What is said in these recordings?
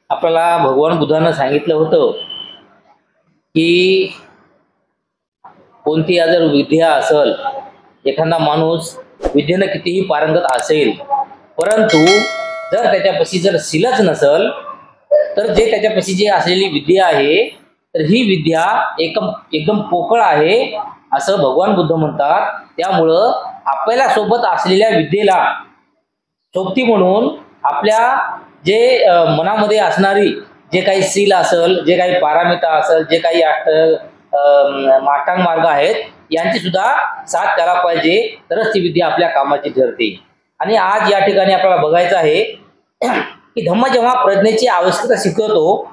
आपल्याला भगवान बुद्धानं सांगितलं होतं की कोणती जर विद्या असेल, एखादा माणूस विद्येनं कितीही पारंगत असेल, परंतु जर त्याच्यापाशी जर शीलच नसेल, तर जे त्याच्यापाशी जे असलेली विद्या आहे, तर ही विद्या एकदम पोकळ आहे असं भगवान बुद्ध म्हणतात. त्यामुळं आपल्या सोबत असलेल्या विद्येला सोबती म्हणून आपल्या जे मनामध्ये असणारी जे काही शील असेल, जे काही पारमिता असेल, जे काही अष्टांग मार्ग आहेत, यांची सुद्धा साथ त्याला पाहिजे, तरच ती विद्या आपल्या कामाची ठरते. आणि आज या ठिकाणी आपल्याला बघायचं आहे की धम्म जेव्हा प्रज्ञेची आवश्यकता शिकवतो,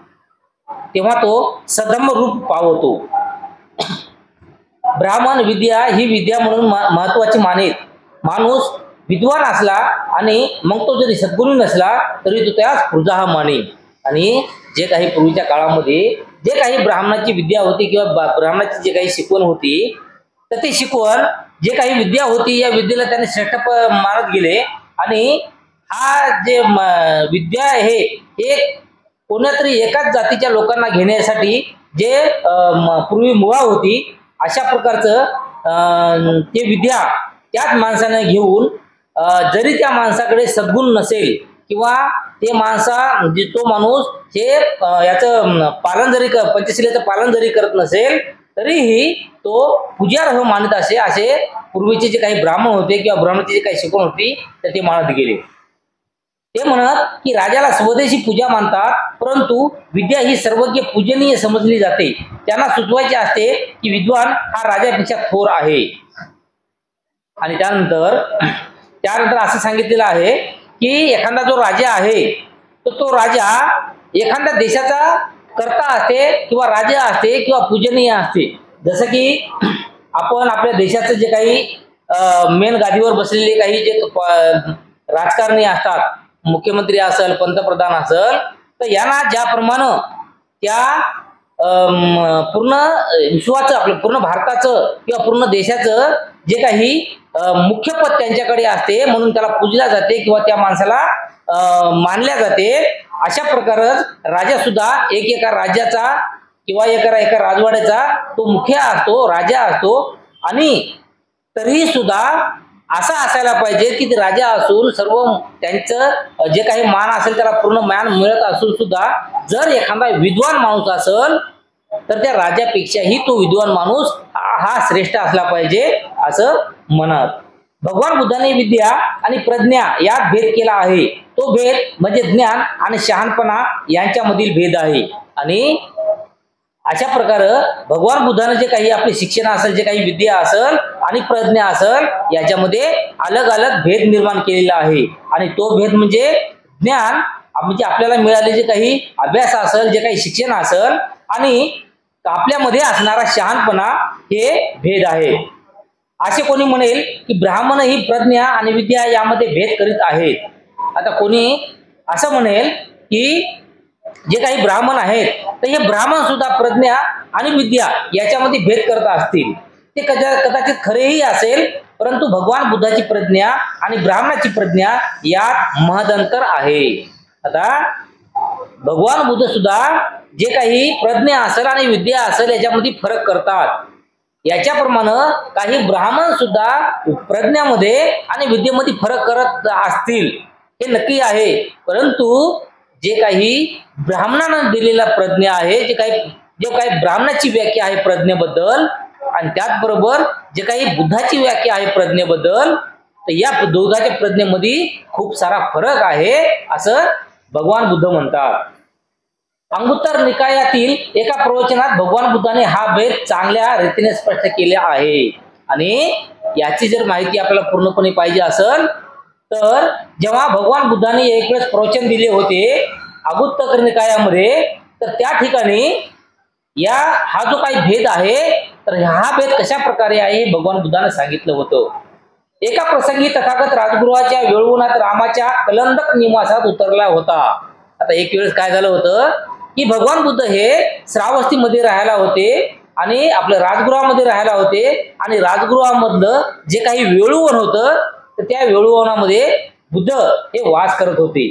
तेव्हा तो सधम्म रूप पावतो. ब्राह्मण विद्या ही विद्या म्हणून महत्वाची मानेत. माणूस विद्वान असला आणि मग तो जरी सद्गुरू नसला तरी तो त्यास पुजाहा माने. आणि जे काही पूर्वीच्या काळामध्ये जे काही ब्राह्मणाची विद्या होती किंवा ब्राह्मणाची जे काही शिकवण होती, तर ती शिकवण जे काही विद्या होती, या विद्येला त्याने श्रेष्ठ मानत गेले. आणि हा जे विद्या आहे हे कोणत्यातरी एकाच जातीच्या लोकांना घेण्यासाठी जे पूर्वी मुळा होती, अशा प्रकारचं ते विद्या त्याच माणसाने घेऊन, जरी त्या माणसाकडे सद्गुण नसेल किंवा ते तो माणूस हे याचं पालन जरी पंचशिलेचं पालन जरी करत नसेल, तरीही तो पूजार्ह मानत असे पूर्वीचे जे काही ब्राह्मण होते किंवा ब्राह्मणाची जी काही शिकवण होती, तर ते मानत गेले. ते म्हणत की राजाला स्वदेशी पूजा मानतात, परंतु विद्या ही सर्वज्ञ पूजनीय समजली जाते. त्यांना सुचवायचे असते की विद्वान हा राजापेक्षा थोर आहे. आणि त्यानंतर असं सांगितलेलं आहे की एखादा जो राजा आहे, तर तो राजा एखाद्या देशाचा कर्ता असते किंवा राजा असते किंवा पूजनीय असते. जसं की आपण आपल्या देशाचं जे काही मेन गादीवर बसलेले काही जे राजकारणी असतात, मुख्यमंत्री असेल, पंतप्रधान असेल, तर यांना ज्याप्रमाणे त्या पूर्ण विश्वाचं, आपलं पूर्ण भारताचं किंवा पूर्ण देशाचं जे काही मुख्य पद त्यांच्याकडे असते, म्हणून त्याला पूजल्या जाते किंवा त्या माणसाला मानल्या जाते. अशा प्रकारच राजा सुद्धा एका राज्याचा किंवा एका राजवाड्याचा तो मुख्य असतो, राजा असतो. आणि तरीही सुद्धा असं असायला पाहिजे की ते राजा असून सर्व त्यांचं जे काही मान असेल त्याला पूर्ण मान मिळत असून सुद्धा जर एखादा विद्वान माणूस असेल, तर त्या राजापेक्षाही तो विद्वान माणूस हा श्रेष्ठ असला पाहिजे असं म्हणत. भगवान बुद्धाने विद्या आणि प्रज्ञा यात भेद केला आहे. तो भेद म्हणजे ज्ञान आणि शहाणपणा यांच्यामधील भेद आहे. आणि अशा प्रकारे भगवान बुद्धाने जे काही आपले शिक्षण असेल, जे काही विद्या असेल आणि प्रज्ञा असेल, याच्यामध्ये अलग अलग भेद निर्माण केलेला आहे. आणि तो भेद म्हणजे ज्ञान, म्हणजे आपल्याला मिळाले जे काही अभ्यास असेल, जे काही शिक्षण असेल, आणि आपल्यामध्ये असणारा शहाणपणा, हे भेद आहे. असे कोणी म्हणेल की ब्राह्मण ही प्रज्ञा आणि विद्या यामध्ये भेद करीत आहेत. आता कोणी असं म्हणेल की जे काही ब्राह्मण आहेत, तर हे ब्राह्मण सुद्धा प्रज्ञा आणि विद्या याच्यामध्ये भेद करत असतील. ते कदाचित खरेही असेल, परंतु भगवान बुद्धाची प्रज्ञा आणि ब्राह्मणाची प्रज्ञा यात महदंतर आहे. आता भगवान बुद्ध सुद्धा जे काही प्रज्ञा असेल आणि विद्या असेल याच्यामध्ये फरक करतात. याच्याप्रमाणे काही ब्राह्मण सुद्धा प्रज्ञामध्ये आणि विद्येमध्ये फरक करत असतील, हे नक्की आहे. परंतु जे काही ब्राह्मणानं दिलेला प्रज्ञा आहे, जे काही ब्राह्मणाची व्याख्या आहे प्रज्ञेबद्दल, आणि त्याचबरोबर जे काही बुद्धाची व्याख्या आहे प्रज्ञेबद्दल, तर या दोघांच्या प्रज्ञेमध्ये खूप सारा फरक आहे असं भगवान बुद्ध म्हणतात. अंगुत्तर निकायातील एका प्रवचनात भगवान बुद्धाने हा भेद चांगल्या रीतीने स्पष्ट केला आहे. आणि याची जर माहिती आपल्याला पूर्णपणे पाहिजे असेल, तर जेव्हा भगवान बुद्धाने एक वेळेस प्रवचन दिले होते अंगुत्तर निकायामध्ये, तर त्या ठिकाणी हा जो काही भेद आहे, तर हा भेद कशा प्रकारे आहे हे भगवान बुद्धाने सांगितलं होतं. एका प्रसंगी तथागत राजगृहाच्या वेळवुनात रामाच्या कलंदक निवासात उतरला होता. आता एक वेळेस काय झालं होतं की भगवान बुद्ध हे श्रावस्तीमध्ये राहायला होते आणि आपल्या राजगृहामध्ये राहायला होते. आणि राजगृहामधलं जे काही वेळुवन होतं, तर त्या वेळुवनामध्ये बुद्ध हे वास करत होते.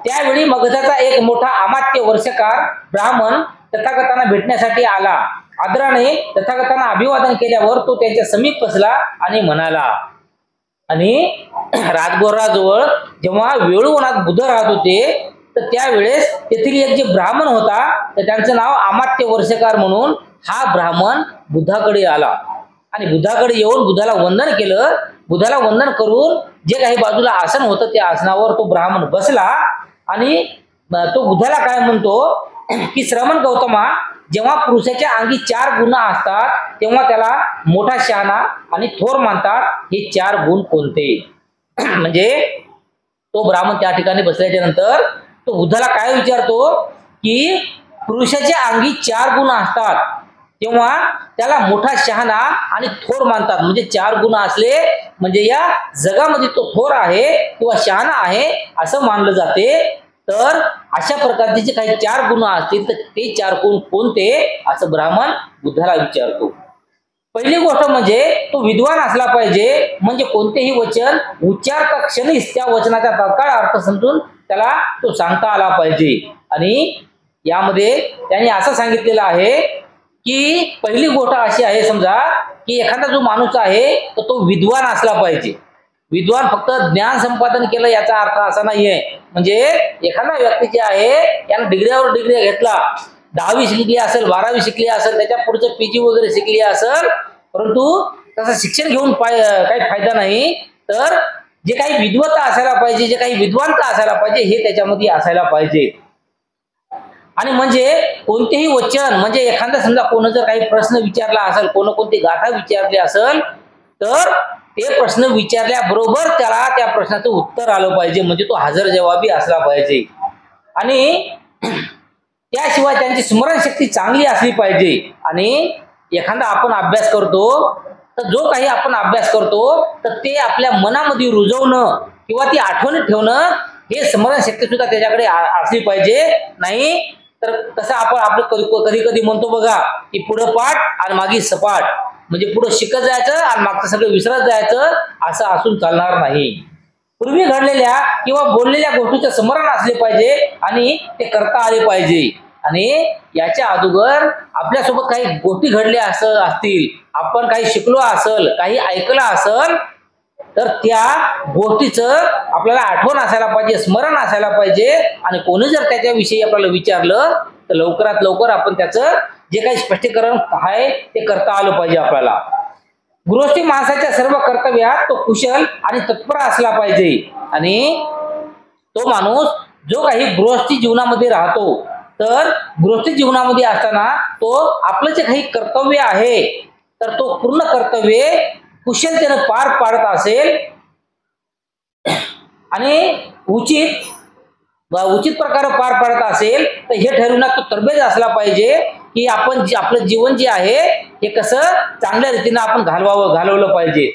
त्यावेळी मगधाचा एक मोठा अमात्य वर्षकार ब्राह्मण तथागतांना भेटण्यासाठी आला. आदराने तथागतांना अभिवादन केल्यावर तो त्यांच्या समीप बसला आणि म्हणाला. आणि राजगोराजवळ जेव्हा वेळूवनात बुध राहत होते तर त्यावेळेस तेथील एक जे ब्राह्मण होता तर त्यांचं नाव अमात्य वर्षकार म्हणून हा ब्राह्मण बुधाकडे आला आणि बुधाकडे येऊन बुधाला वंदन केलं. बुधाला वंदन करून जे काही बाजूला आसन होतं त्या आसनावर तो ब्राह्मण बसला आणि तो बुधाला काय म्हणतो की श्रमण गौतमा, जेव्हा पुरुषाच्या अंगी 4 गुण असतात तेव्हा त्याला मोठा शहाणा आणि थोर मानतात. हे 4 गुण कोणते? म्हणजे तो ब्राह्मण त्या ठिकाणी बसल्याच्या नंतर तो बुधाला काय विचारतो की पुरुषाच्या अंगी 4 गुण असतात तेव्हा त्याला मोठा शहाणा आणि थोर मानतात. म्हणजे 4 गुण असले म्हणजे या जगामध्ये तो थोर आहे किंवा शहाणा आहे असं मानलं जाते. तर अशा प्रकारचे जे काही 4 गुण असतील तर ते 4 गुण कोणते असं ब्राह्मण बुद्धाला विचारतो. पहिली गोष्ट म्हणजे तो विद्वान असला पाहिजे. म्हणजे कोणतेही वचन उच्चारता क्षणीच त्या वचनाचा तात्काळ अर्थ समजून त्याला तो सांगता आला पाहिजे. आणि यामध्ये त्यांनी असं सांगितलेलं आहे की पहिली गोष्ट अशी आहे समजा की एखादा जो माणूस आहे तर तो विद्वान असला पाहिजे. विद्वान फक्त ज्ञान संपादन केलं याचा अर्थ असा नाहीये. म्हणजे एखादा व्यक्ती जे आहे यानं डिग्र्यावर डिग्री घेतला, 10वी शिकली असेल, 12वी शिकली असेल, त्याच्या पुढचं PG वगैरे शिकली असेल, परंतु तसं शिक्षण घेऊन काही फायदा नाही. तर जे काही विद्वत्ता असायला पाहिजे, जे काही विद्वानता असायला पाहिजे हे त्याच्यामध्ये असायला पाहिजे. आणि म्हणजे कोणतेही वचन म्हणजे एखादा समजा कोण जर काही प्रश्न विचारला असेल, कोणती गाथा विचारली असेल तर ते प्रश्न विचारल्याबरोबर त्याला त्या प्रश्नाचं उत्तर आलं पाहिजे. म्हणजे तो हजर जवाबी असला पाहिजे. आणि त्याशिवाय त्यांची स्मरणशक्ती चांगली असली पाहिजे. आणि एखादा आपण अभ्यास करतो तर जो काही आपण अभ्यास करतो तर ते आपल्या मनामध्ये रुजवणं किंवा ती आठवणीत ठेवणं हे स्मरणशक्ती सुद्धा त्याच्याकडे असली पाहिजे. नाही तर कसं आपण आपलं कधी कधी म्हणतो बघा की पुढं पाठ आणि मागे सपाट. म्हणजे पुढे शिकत जायचं आणि मागचं सगळं विसरत जायचं असं असून चालणार नाही. पूर्वी घडलेल्या किंवा बोललेल्या गोष्टीचं स्मरण असले पाहिजे आणि ते करता आले पाहिजे. आणि याच्या अगोदर आपल्यासोबत काही गोष्टी घडल्या असतील, आपण काही शिकलो असेल, काही ऐकलं असेल तर त्या गोष्टीचं आपल्याला आठवण असायला पाहिजे, स्मरण असायला पाहिजे. आणि कोणी जर त्याच्याविषयी आपल्याला विचारलं तर लवकरात लवकर आपण त्याचं जे काही स्पष्टीकरण आहे ते करता आलं पाहिजे आपल्याला. गृहस्थी माणसाच्या सर्व कर्तव्यात तो कुशल आणि तत्पर असला पाहिजे. आणि तो माणूस जो काही गृहस्थी जीवनामध्ये राहतो तर गृहस्थी जीवनामध्ये असताना तो आपलं जे काही कर्तव्य आहे तर तो पूर्ण कर्तव्य कुशलतेने पार पाडत असेल आणि उचित प्रकारे पार पाडत असेल तर हे ठरविण्यात तो तरबेज असला पाहिजे की आपण आपलं जीवन जे आहे हे कसं चांगल्या रीतीने आपण घालवलं पाहिजे.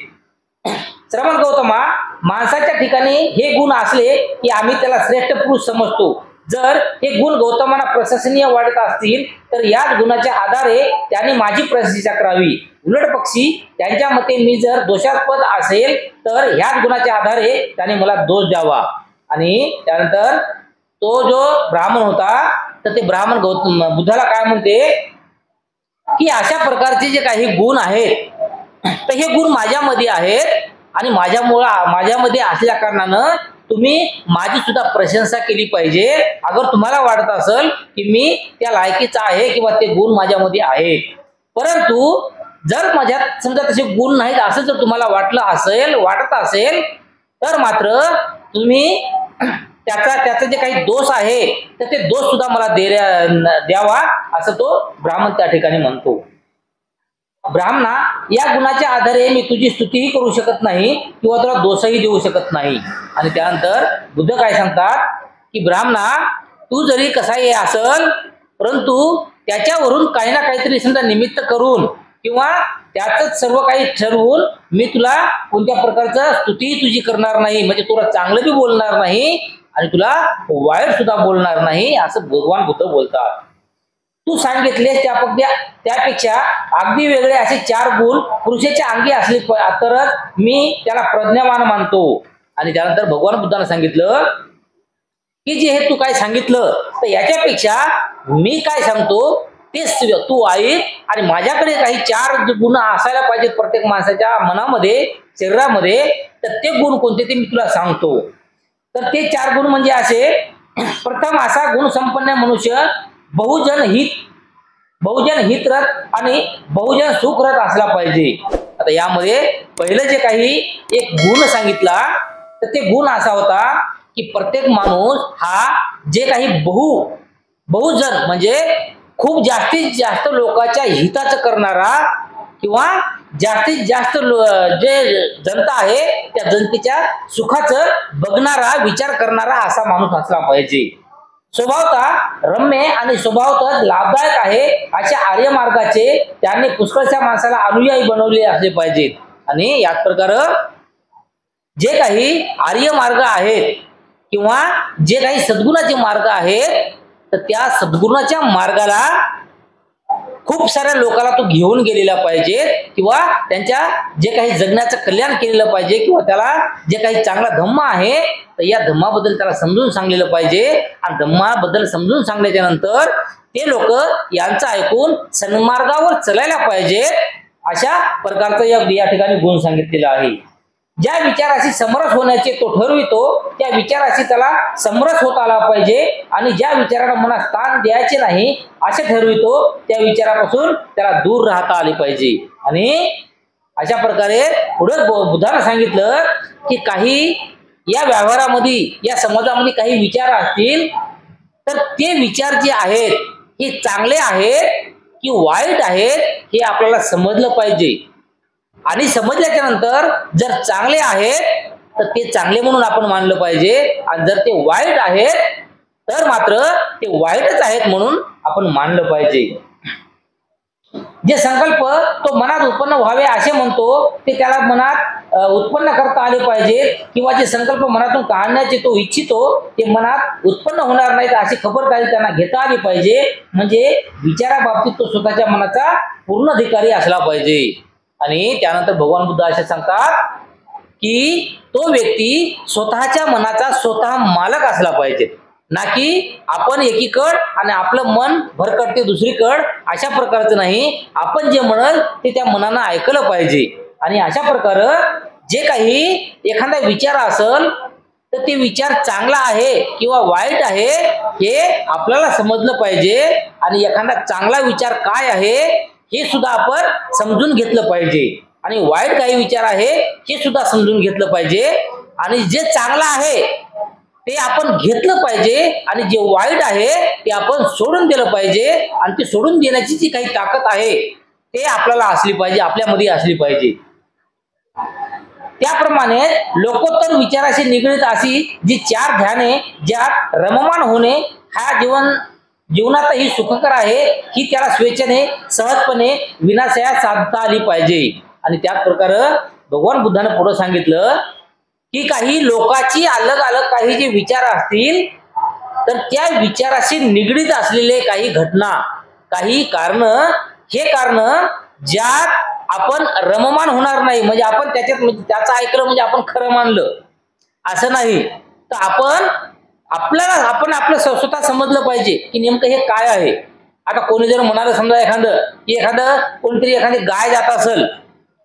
श्रमण गौतमा, माणसाच्या ठिकाणी हे गुण असले की आम्ही त्याला श्रेष्ठ पुरुष समजतो. जर हे गुण गौतमांना प्रशंसनीय वाटत असतील तर याच गुणाच्या आधारे त्यांनी माझी प्रशंसा करावी. उलट पक्षी त्यांच्या मते मी जर दोषास्पद असेल तर ह्याच गुणाच्या आधारे त्याने मला दोष द्यावा. आणि त्यानंतर तो जो ब्राह्मण होता तर ते ब्राह्मण बुद्धाला काय म्हणते की अशा प्रकारचे जे काही गुण आहेत तर हे गुण माझ्यामध्ये आहेत आणि माझ्यामध्ये असल्या कारणानं तुम्ही माझी सुद्धा प्रशंसा केली पाहिजे. अगर तुम्हाला वाटत असेल की मी त्या लायकीचा आहे किंवा ते गुण माझ्यामध्ये आहेत, परंतु जर माझ्यात समजा तसे गुण नाहीत असं जर तुम्हाला वाटत असेल तर मात्र तुम्ही त्याचा जे काही दोष आहे तर ते दोष सुद्धा मला द्यावा असं तो ब्राह्मण त्या ठिकाणी म्हणतो. ब्राह्मणा, या गुणाच्या आधारे मी तुझी स्तुतीही करू शकत नाही किंवा तुला दोषही देऊ शकत नाही. आणि त्यानंतर बुद्ध काय सांगतात की ब्राह्मणा, तू जरी कसाही असेल परंतु त्याच्यावरून काही ना काहीतरी समजा निमित्त करून किंवा त्याच सर्व काही ठरवून मी तुला कोणत्या प्रकारचं स्तुती तुझी करणार नाही. म्हणजे तुला चांगलं बी बोलणार नाही आणि तुला वाईट सुद्धा बोलणार नाही असं भगवान बुद्ध बोलतात. तू सांगितले त्यापेक्षा अगदी वेगळे असे 4 गुण पुरुषाच्या अंगी असले तरच मी त्याला प्रज्ञावान मानतो. आणि त्यानंतर भगवान बुद्धाने सांगितलं की जे हे तू काय सांगितलं तर याच्यापेक्षा मी काय सांगतो तेच तू ऐक, आणि माझ्याकडे काही 4 गुण असायला पाहिजेत प्रत्येक माणसाच्या मनामध्ये, शरीरामध्ये. तर ते गुण कोणते ते मी तुला सांगतो. तर ते 4 गुण म्हणजे असे, प्रथम असा गुण संपन्न मनुष्य बहुजन हितरत आणि बहुजन सुखरत असला पाहिजे. आता यामध्ये पहिलं जे काही एक गुण सांगितला तर ते गुण असा होता की प्रत्येक माणूस हा जे काही बहुजन म्हणजे खूप जास्तीत जास्त लोकांच्या हिताचं करणारा किंवा जास्तीत जास्त जे जनता आहे त्या जनतेच्या सुखाचं बघणारा, विचार करणारा असा माणूस असला पाहिजे. स्वभावतः रम्य आणि स्वभावतः लाभदायक आहे अशा आर्य मार्गाचे त्यांनी पुष्कळशा माणसाला अनुयायी बनवले असले पाहिजेत. आणि याच प्रकारे जे काही आर्य मार्ग आहेत किंवा जे काही सद्गुणाचे मार्ग आहेत तर त्या सद्गुणाच्या मार्गाला खूप साऱ्या लोकांना तो घेऊन गेलेला पाहिजे किंवा त्यांच्या जे काही जगण्याचं कल्याण केलेलं पाहिजे किंवा त्याला जे काही चांगला धम्म आहे तर या धम्माबद्दल त्याला समजून सांगलेलं पाहिजे. आणि धम्माबद्दल समजून सांगल्याच्या नंतर ते लोक यांचं ऐकून सन्मार्गावर चालायला पाहिजे. अशा प्रकारचा या ठिकाणी गुण सांगितलेला आहे. ज्या विचाराशी समरस होण्याचे तो ठरवितो त्या विचाराशी त्याला समरस होता आला पाहिजे, आणि ज्या विचाराला मनात स्थान द्यायचे नाही असे ठरवितो त्या विचारापासून त्याला दूर राहता आले पाहिजे. आणि अशा प्रकारे पुढे बुद्धानं सांगितलं की काही या व्यवहारामध्ये, या समाजामध्ये काही विचार असतील तर ते विचार जे आहेत हे चांगले आहेत की वाईट आहेत हे आपल्याला समजलं पाहिजे. आणि समजल्याच्या नंतर जर चांगले आहेत तर ते चांगले म्हणून आपण मानलं पाहिजे, आणि जर ते वाईट आहेत तर मात्र ते वाईटच आहेत म्हणून आपण मानलं पाहिजे. जे संकल्प तो मनात उत्पन्न व्हावे असे म्हणतो ते त्याला मनात उत्पन्न करता आले पाहिजे, किंवा जे संकल्प मनातून काढण्याचे तो इच्छितो ते मनात उत्पन्न होणार नाहीत अशी खबरदारी त्यांना घेता आली पाहिजे. म्हणजे विचाराबाबतीत तो स्वतःच्या मनाचा पूर्ण अधिकारी असला पाहिजे. आणि त्यानंतर भगवान बुद्ध असे सांगतात की तो व्यक्ती स्वतःच्या मनाचा स्वतः मालक असला पाहिजे, ना की आपण एकीकड आणि आपलं मन भरकटते दुसरीकड अशा प्रकारचं नाही. आपण जे म्हणल ते त्या मनानं ऐकलं पाहिजे. आणि अशा प्रकारे जे काही एखादा विचार असेल तर ते विचार चांगला आहे किंवा वाईट आहे हे आपल्याला समजलं पाहिजे. आणि एखादा चांगला विचार काय आहे हे सुद्धा आपण समजून घेतलं पाहिजे, आणि वाईट काही विचार आहे हे सुद्धा समजून घेतलं पाहिजे. आणि जे चांगलं आहे ते आपण घेतलं पाहिजे, आणि जे वाईट आहे ते आपण सोडून दिलं पाहिजे. आणि ते सोडून देण्याची जी काही ताकद आहे ते आपल्याला असली पाहिजे, आपल्यामध्ये असली पाहिजे. त्याप्रमाणे लोकोत्तर विचाराशी निगडीत अशी जी 4 ध्याने, ज्यात रममाण होणे हा जीवनातही सुखकर आहे, ही त्याला स्वेच्छेने सहजपणे विनाशया साधता आली पाहिजे. आणि त्याच प्रकारे भगवान बुद्धाने पुढे सांगितलं की काही लोकांची अलग अलग काही जे विचार असतील तर त्या विचाराशी निगडीत असलेले काही घटना, काही कारण, हे कारण ज्यात आपण रममाण होणार नाही, म्हणजे आपण त्याच्यात त्याचं ऐकलं म्हणजे आपण खरं मानलं असं नाही. तर आपण आपलं स्वतः समजलं पाहिजे की नेमकं हे काय आहे. आता कोणी जर म्हणालं समजा एखादं कोणतरी एखादी गाय जात असेल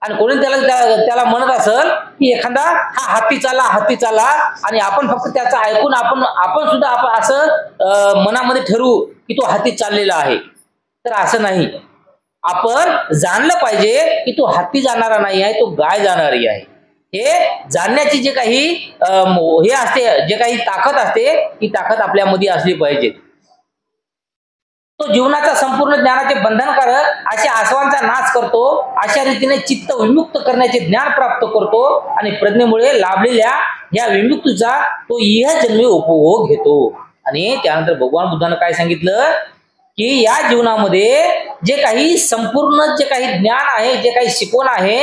आणि कोणी त्याला म्हणत असेल की एखादा हा हत्ती चालला, आणि आपण फक्त त्याचं ऐकून आपण सुद्धा आपण असं मनामध्ये ठरवू की तो हत्ती चाललेला आहे. तर असं नाही. आपण जाणलं पाहिजे की तो हत्ती जाणारा नाही आहे, तो गाय जाणारी आहे. हे जाणण्याची जे काही हे असते, जे काही ताकद असते ती ताकद आपल्यामध्ये असली पाहिजे. तो जीवनाचा संपूर्ण ज्ञानाचे बंधनकारक अशा आसवांचा नाश करतो, अशा रीतीने चित्त विमुक्त करण्याचे ज्ञान प्राप्त करतो, आणि प्रज्ञेमुळे लाभलेल्या या विमुक्तीचा तो इहजन्मी उपभोग घेतो. आणि त्यानंतर भगवान बुद्धानं काय सांगितलं की या जीवनामध्ये जे काही संपूर्ण जे काही ज्ञान आहे, जे काही शिकवण आहे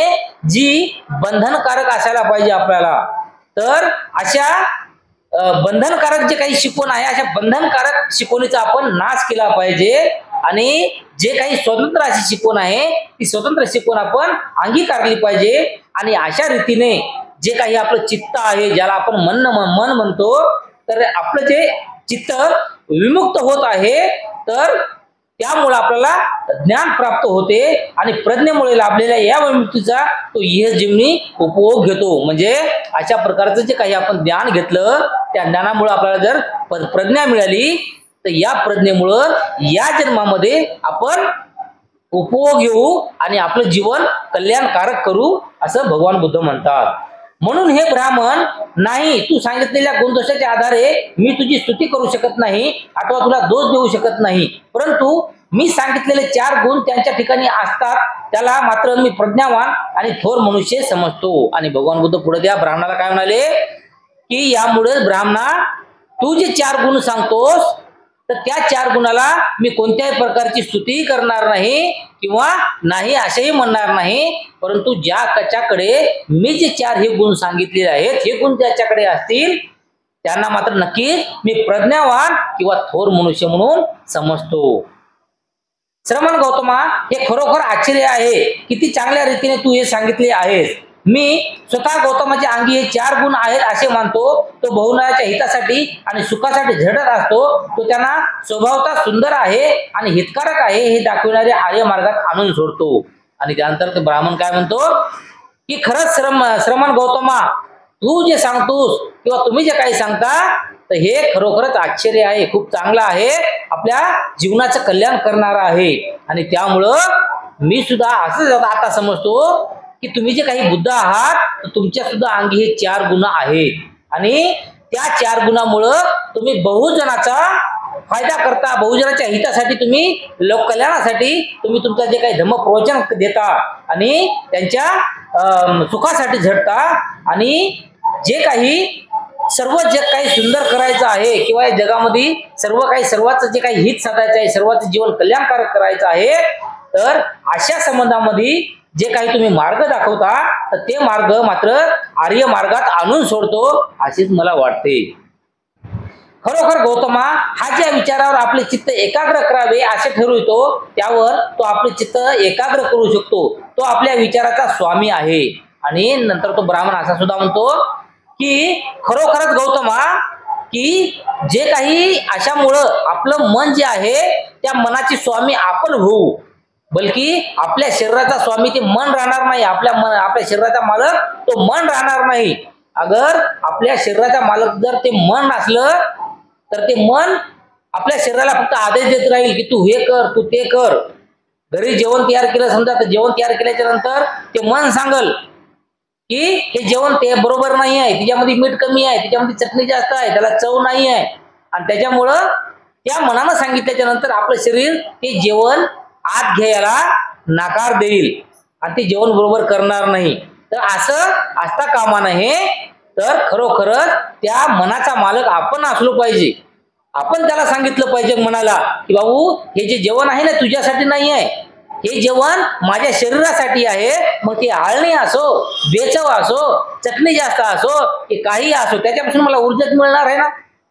जी बंधनकारक असायला पाहिजे आपल्याला. तर अशा बंधनकारक जे काही शिकवण आहे अशा बंधनकारक शिकवणीचा आपण नाश केला पाहिजे. आणि जे काही स्वतंत्र अशी शिकवण आहे ती स्वतंत्र शिकवण आपण अंगीकारली पाहिजे. आणि अशा रीतीने जे काही आपलं चित्त आहे, ज्याला आपण मन म्हणतो, तर आपलं जे चित्त विमुक्त होत आहे, तर त्यामुळे आपल्याला ज्ञान प्राप्त होते आणि प्रज्ञेमुळे लाभलेल्या या विमुक्तीचा तो इह जीवनी उपभोग घेतो. म्हणजे अशा प्रकारचं जे काही आपण ज्ञान घेतलं, त्या ज्ञानामुळे आपल्याला जर प्रज्ञा मिळाली, तर या प्रज्ञेमुळं या जन्मामध्ये आपण उपभोग घेऊ आणि आपलं जीवन कल्याणकारक करू, असं भगवान बुद्ध म्हणतात. म्हणून हे ब्राह्मण, नाही, तू सांगितलेल्या गुणदोषाच्या आधारे मी तुझी स्तुती करू शकत नाही अथवा तुला दोष देऊ शकत नाही, परंतु मी सांगितलेले 4 गुण त्यांच्या ठिकाणी असतात, त्याला मात्र मी प्रज्ञावान आणि थोर मनुष्य समजतो. आणि भगवान बुद्ध पुढे त्या ब्राह्मणाला काय म्हणाले की यामुळे ब्राह्मणा, तू जे 4 गुण सांगतोस, तर त्या 4 गुणाला मी कोणत्याही प्रकारची स्तुती करणार नाही किंवा नाही असेही म्हणणार नाही, परंतु ज्याच्याकडे मी जे 4 हे गुण सांगितलेले आहेत, हे गुण ज्याच्याकडे असतील त्यांना मात्र नक्कीच मी प्रज्ञावान किंवा थोर मनुष्य म्हणून समजतो. श्रमण गौतमा, हे खरोखर आश्चर्य आहे. किती चांगल्या रीतीने तू हे सांगितले आहेस. मी स्वतः गौतमाच्या अंगी हे 4 गुण आहेत असे मानतो. तो बहुनाच्या हितासाठी आणि सुखासाठी झटत असतो. तो त्यांना स्वभावतः सुंदर आहे आणि हितकारक आहे हे दाखविणारे आर्य मार्गात आणून सोडतो. आणि त्यानंतर ते ब्राह्मण काय म्हणतो की खरंच श्रमण गौतमा, तू जे सांगतोस किंवा तुम्ही जे काही सांगता, तर हे खरोखरच आश्चर्य आहे, खूप चांगलं आहे, आपल्या जीवनाचं कल्याण करणार आहे. आणि त्यामुळं मी सुद्धा असं आता समजतो की तुम्ही जे काही बुद्ध आहात, तर तुमच्या सुद्धा अंगी हे 4 गुण आहेत आणि त्या 4 गुणामुळं तुम्ही बहुजनाचा फायदा करता, बहुजनाच्या हितासाठी, तुम्ही लोक कल्याणासाठी तुम्ही तुमचं जे काही धम्म प्रवचन देता आणि त्यांच्या सुखासाठी झटता आणि जे काही सर्व जग काही सुंदर करायचं आहे किंवा या जगामध्ये सर्वांचं जे काही हित साधायचं आहे, सर्वांचं जीवन कल्याणकारक करायचं आहे, तर अशा संबंधामध्ये जे काही तुम्ही मार्ग दाखवता, तर ते मार्ग मात्र आर्य मार्गात आणून सोडतो असेच मला वाटते. खरोखर गौतमा, हा ज्या विचारावर आपले चित्त एकाग्र करावे असे ठरवितो, त्यावर तो आपले चित्त एकाग्र करू शकतो. तो आपल्या विचाराचा स्वामी आहे. आणि नंतर तो ब्राह्मण असा सुद्धा म्हणतो की खरोखरच गौतमा, की जे काही अशामुळं आपलं मन जे आहे, त्या मनाची स्वामी आपण होऊ, बल्कि आपल्या शरीराचा स्वामी ते मन राहणार नाही. आपल्या शरीराचा मालक तो मन राहणार नाही. अगर आपल्या शरीराचा मालक जर ते मन असलं, तर ते मन आपल्या शरीराला फक्त आदेश देत राहील की तू हे कर, तू ते कर. घरी जेवण तयार केलं समजा, तर जेवण तयार केल्याच्या नंतर ते मन सांगल की हे जेवण ते बरोबर नाही आहे, त्याच्यामध्ये मीठ कमी आहे, त्याच्यामध्ये चटणी जास्त आहे, त्याला चव नाही आहे. आणि त्याच्यामुळं त्या मनानं सांगितल्याच्या नंतर आपलं शरीर ते जेवण आत घ्यायला नकार देईल आणि ते जेवण बरोबर करणार नाही. तर असं असता कामा नये. तर खरोखरच त्या मनाचा मालक आपण असलो पाहिजे. आपण त्याला सांगितलं पाहिजे मनाला की बाबू, हे जे जेवण आहे ना, तुझ्यासाठी नाही आहे, हे जेवण माझ्या शरीरासाठी आहे. मग ते आळणी असो, बेचव असो, चटणी जास्त असो, की काही असो, त्याच्यापासून मला ऊर्जा मिळणार आहे ना,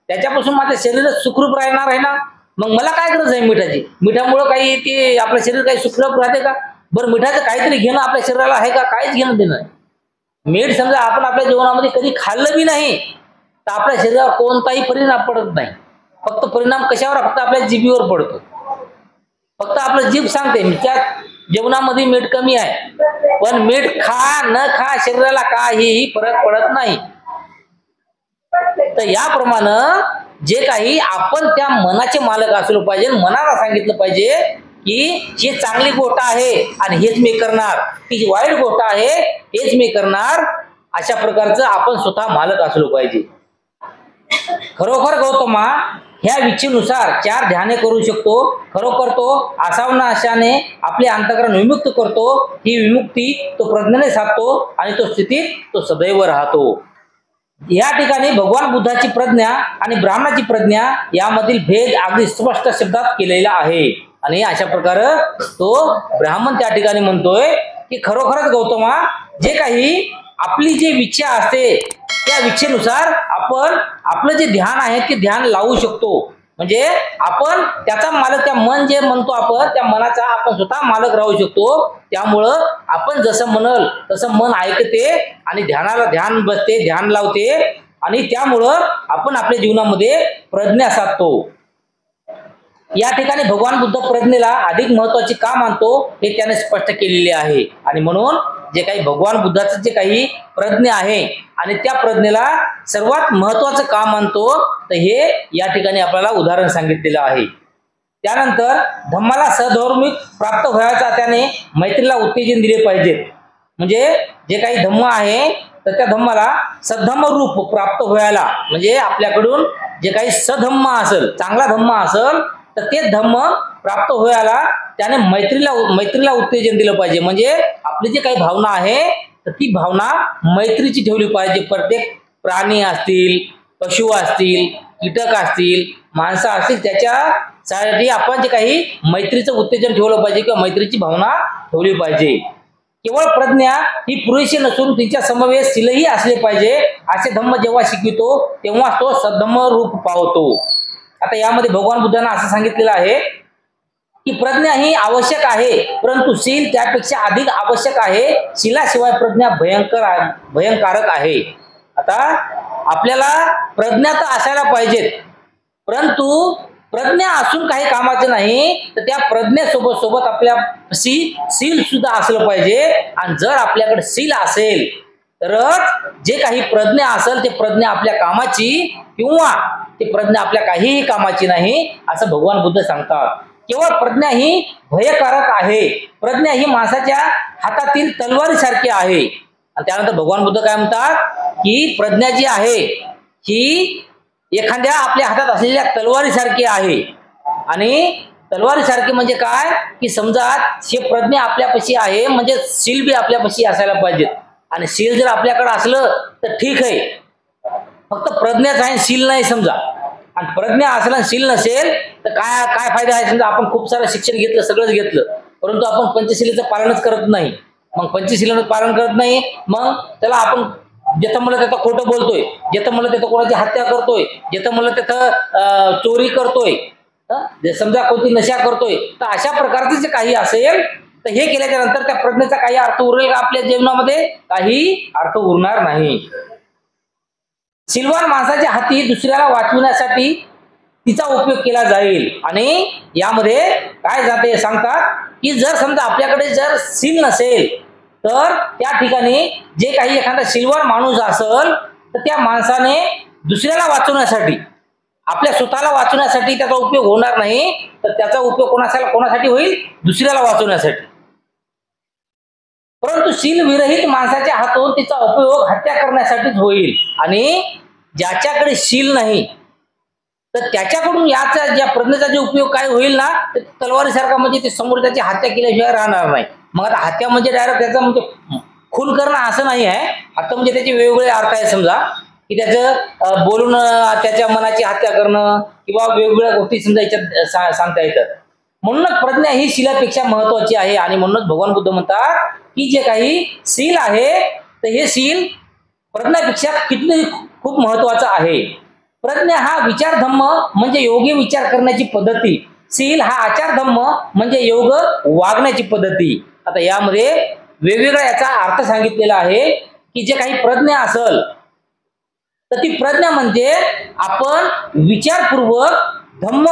त्याच्यापासून माझं शरीर सुखरूप राहणार आहे ना. मग मला काय गरज आहे मिठाची? मिठामुळं काही ते आपलं शरीर काही सुखरूप राहते का? बरं, मिठाचं काहीतरी घेणं आपल्या शरीराला आहे का? काहीच घेणं देणं नाही. मीठ समजा आपण आपल्या जीवनामध्ये कधी खाल्लं बी नाही, तर आपल्या शरीरावर कोणताही परिणाम पडत नाही. फक्त परिणाम कशावर? फक्त आपल्या जिभेवर पडतो. फक्त आपलं जीभ सांगते त्या जेवणामध्ये मीठ कमी आहे, पण मीठ खा न खा शरीराला काहीही फरक पडत नाही. तर याप्रमाणे जे काही आपण त्या मनाचे मालक असलो पाहिजे. मनाला सांगितलं पाहिजे की ही चांगली गोष्ट आहे आणि हेच मी करणार, ती वाईट गोष्ट आहे हेच मी करणार. अशा प्रकारचं आपण स्वतः मालक असलो पाहिजे. खरोखर गौतमा, ह्या विच्छेनुसार 4 ध्याने करू शकतो. खरोखर तो आसावनाशाने आपले अंतःकरण विमुक्त करतो. ही विमुक्ती तो प्रज्ञेने साधतो आणि तो स्थितीत तो सदैव राहतो. या ठिकाणी भगवान बुद्धाची प्रज्ञा आणि ब्राह्मणाची प्रज्ञा यामधील भेद अगदी स्पष्ट शब्दात केलेला आहे. आणि अशा प्रकारे तो ब्राह्मण त्या ठिकाणी म्हणतोय की खरोखरच गौतमा, जे काही आपली जी इच्छा असते, त्या इच्छेनुसार आपण आपलं जे ध्यान आहे ते ध्यान लावू शकतो. म्हणजे आपण त्याचा मालक, त्या मन जे म्हणतो आपण, त्या मनाचा आपण स्वतः मालक राहू शकतो. त्यामुळं आपण जसं म्हणल तसं मन ऐकते आणि ध्यानाला ध्यान बसते, ध्यान लावते. आणि त्यामुळं आपण आपल्या जीवनामध्ये प्रज्ञा साधतो। या ठिकाणी भगवान बुद्ध प्रज्ञेला अधिक महत्त्वाची का मानतो हे त्याने स्पष्ट केलेले आहे। आणि म्हणून जे काही भगवान बुद्धाचं जे काही प्रज्ञा आहे आणि त्या प्रज्ञेला सर्वात महत्त्वाचं का मानतो तर हे या ठिकाणी आपल्याला उदाहरण सांगितलेलं आहे। त्यानंतर धम्माला सधर्मिक प्राप्त व्हायचा त्याने मैत्रीला उत्तेजन दिले पाहिजे। म्हणजे जे काही धम्म आहे तर त्या धम्माला सद्धम्म रूप प्राप्त व्हायला म्हणजे आपल्याकडून जे काही सधम्म असेल चांगला धम्म असेल तर ते धम्म प्राप्त व्हायला त्याने मैत्रीला उत्तेजन दिलं पाहिजे। म्हणजे आपली जी काही भावना आहे तर ती भावना मैत्रीची ठेवली पाहिजे। प्रत्येक प्राणी असतील, पशु असतील, कीटक असतील, माणसं असतील त्याच्यासाठी आपण जे काही मैत्रीचं उत्तेजन ठेवलं पाहिजे किंवा मैत्रीची भावना ठेवली पाहिजे। केवळ प्रज्ञा ही पुरेशी नसून तिच्या समवेत शीलही असले पाहिजे। असे धम्म जेव्हा शिकवितो तेव्हा तो सद्धम्म रूप पावतो। आता यामध्ये भगवान बुद्धांना असं सांगितलेलं आहे की प्रज्ञा ही आवश्यक आहे परंतु शील त्यापेक्षा अधिक आवश्यक आहे। शीलाशिवाय प्रज्ञा भयंकारक आहे। आता आपल्याला प्रज्ञा तर असायला पाहिजे परंतु प्रज्ञा असून काही कामाचे नाही तर त्या प्रज्ञेसोबत सोबत आपल्याशी शील सुद्धा असलं पाहिजे। आणि जर आपल्याकडे शील असेल तरच जे काही प्रज्ञा असेल ते प्रज्ञा आपल्या कामाची किंवा ते प्रज्ञा आपल्या काहीही कामाची नाही असं भगवान बुद्ध सांगतात। केवळ प्रज्ञा ही भयकारक आहे। प्रज्ञा ही माणसाच्या हातातील तलवारीसारखी आहे। आणि त्यानंतर भगवान बुद्ध काय म्हणतात की प्रज्ञा जी आहे ही एखाद्या आपल्या हातात असलेल्या तलवारीसारखी आहे। आणि तलवारीसारखी म्हणजे काय की समजा हे प्रज्ञा आपल्यापाशी आहे म्हणजे शील बी आपल्यापाशी असायला पाहिजे। आणि शील जर आपल्याकडे असलं तर ठीक आहे, फक्त प्रज्ञाच आहे शील नाही समजा। आणि प्रज्ञा असला शील नसेल तर काय काय फायदा आहे। समजा आपण खूप सारं शिक्षण घेतलं, सगळंच घेतलं परंतु आपण पंचशीलीचं पालनच करत नाही। मग पंचशीलीचं पालन करत नाही मग त्याला आपण जिथं म्हणलं तिथं खोटं बोलतोय, जिथं म्हणलं तिथं कोणाची हत्या करतोय, जिथं म्हणलं तिथं चोरी करतोय, समजा कोणती नशा करतोय, तर अशा प्रकारचे जे काही असेल तर हे केल्याच्या नंतर त्या प्रज्ञेचा काही अर्थ उरेल का आपल्या जीवनामध्ये? काही अर्थ उरणार नाही। शीलवान माणसाच्या हाती दुसऱ्याला वाचवण्यासाठी तिचा उपयोग केला जाईल। आणि यामध्ये काय जाते सांगतात की जर समजा आपल्याकडे जर शील नसेल तर त्या ठिकाणी जे काही एखादा शीलवान माणूस असेल तर त्या माणसाने दुसऱ्याला वाचवण्यासाठी आपल्या स्वतःला वाचवण्यासाठी त्याचा उपयोग होणार नाही तर त्याचा उपयोग कोणासाठी होईल? दुसऱ्याला वाचवण्यासाठी। परंतु शील विरहित माणसाच्या हातून तिचा उपयोग हत्या करण्यासाठीच होईल। आणि ज्याच्याकडे शील नाही तर त्याच्याकडून याचा ज्या प्रज्ञेचा जो उपयोग काय होईल ना तर तलवारीसारखा म्हणजे ते समोर त्याची हत्या केल्याशिवाय राहणार नाही। मग आता हत्या म्हणजे डायरेक्ट त्याचा म्हणजे खून करणं असं नाही आहे। हत्या म्हणजे त्याचे वेगवेगळे अर्थ आहे। समजा की त्याचं बोलून त्याच्या मनाची हत्या करणं किंवा वेगवेगळ्या गोष्टी समजा याच्यात सांगता येतात। म्हणूनच प्रज्ञा ही शीलापेक्षा महत्वाची आहे। आणि म्हणूनच भगवान बुद्ध म्हणतात की जे काही शील आहे तर हे शील प्रज्ञापेक्षा किती खूप महत्वाचं आहे। प्रज्ञा हा विचार धम्म म्हणजे योग्य विचार करण्याची पद्धती, शील हा आचार धम्म म्हणजे योग वागण्याची पद्धती। आता यामध्ये वेगवेगळा याचा अर्थ सांगितलेला आहे की जे काही प्रज्ञा असेल तर ती प्रज्ञा म्हणजे आपण विचारपूर्वक धम्म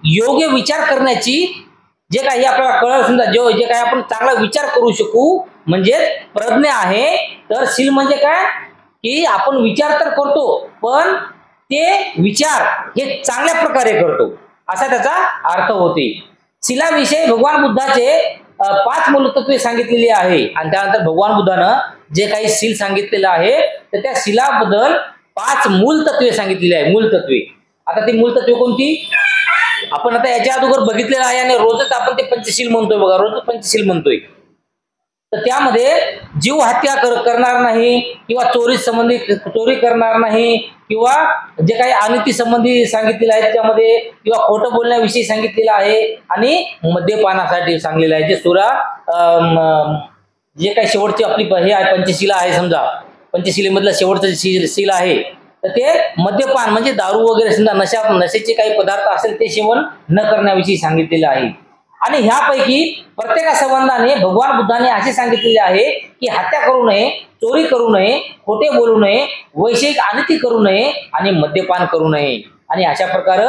योग्य विचार करण्याची जे काही आपल्याला कळलं समजा जे काही आपण चांगला विचार करू शकू म्हणजे प्रज्ञा आहे। तर शील म्हणजे काय की आपण विचार तर करतो पण ते विचार हे चांगल्या प्रकारे करतो असा त्याचा अर्थ होते। शीलाविषयी भगवान बुद्धाचे 5 मूलतत्वे सांगितलेली आहे। आणि त्यानंतर भगवान बुद्धानं जे काही शील सांगितलेलं आहे तर त्या शीलाबद्दल 5 मूलतत्वे सांगितलेली आहे। मूलतत्वे, आता ती मूलतत्वे कोणती आपण आता याच्या अगोदर बघितलेलं आहे आणि रोजच आपण ते पंचशील म्हणतोय बघा, रोजच पंचशील म्हणतोय। तर त्यामध्ये जीव हत्या करणार नाही किंवा चोरी करणार नाही किंवा जे काही अनिती संबंधी सांगितलेलं आहे त्यामध्ये किंवा खोटं बोलण्याविषयी सांगितलेलं आहे आणि मद्यपानासाठी सांगलेलं आहे। जे काही शेवटची आपली हे आहे पंचशीला आहे समजा पंचशिलेमधलं शेवटचं शील आहे तर ते मद्यपान म्हणजे दारू वगैरे समजा नशेचे काही पदार्थ असेल ते सेवन न करण्याविषयी सांगितलेलं आहे। आणि ह्यापैकी प्रत्येक संबंधाने भगवान बुद्धाने असे सांगितलेले आहे की हत्या करू नये चोरी करू नये, खोटे बोलू नये, वैश्विक अनिती करू नये आणि मद्यपान करू नये. आणि अशा प्रकारे